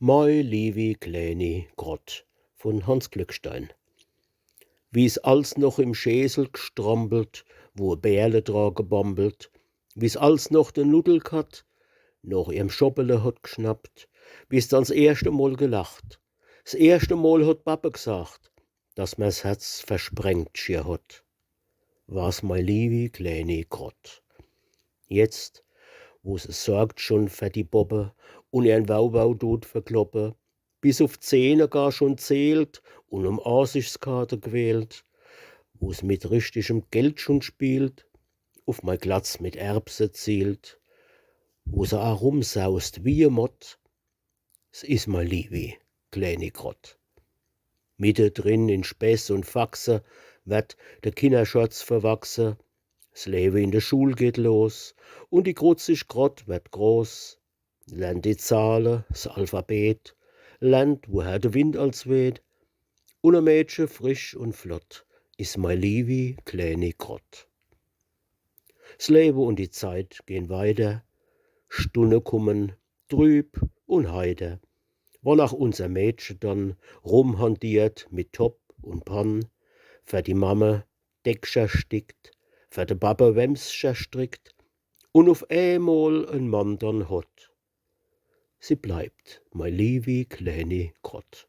Mei liewi kleeni Grott von Hans Glückstein. Wie's alls noch im Schäsel gstrampelt, wo e Bärle dra gebambelt, wie's alls noch de Nudelkat noch ihrem Schoppele hat geschnappt, wie's dann s erste Mal gelacht, s erste Mal hat Pappe gesagt, dass mir's Herz versprengt schier hat. War's mei liewi kleeni Grott. Jetzt, wo's es sorgt schon für die Bobbe und ihren Wauwau dot verkloppe, bis auf 10 gar schon zählt und Ansichtskarte quält, wo's mit richtigem Geld schon spielt, auf mei Glatz mit Erbse zielt, wo se a rumsaust wie e Mott, s is mei liewi kleeni Grott. Mitte drin in Späß und Faxe wird der Kinderschatz verwachse, s Lewe in der Schul geht los und die grutzig Grott wird groß, lernt die Zahlen, s Alphabet, lernt, woher der Wind als weht, und a Mädchen frisch und flott is mei liewi kleeni Grott. S Lewe und die Zeit gehen weiter, Stunde kummen, trüb und heiter, wonach unser Mädchen dann rumhantiert mit Top und Pann, für die Mama Deckscher stickt, für de Papa Wämscher strickt und auf einmal en Mann dann hat. Sie bleibt mei liewi kleeni Grott.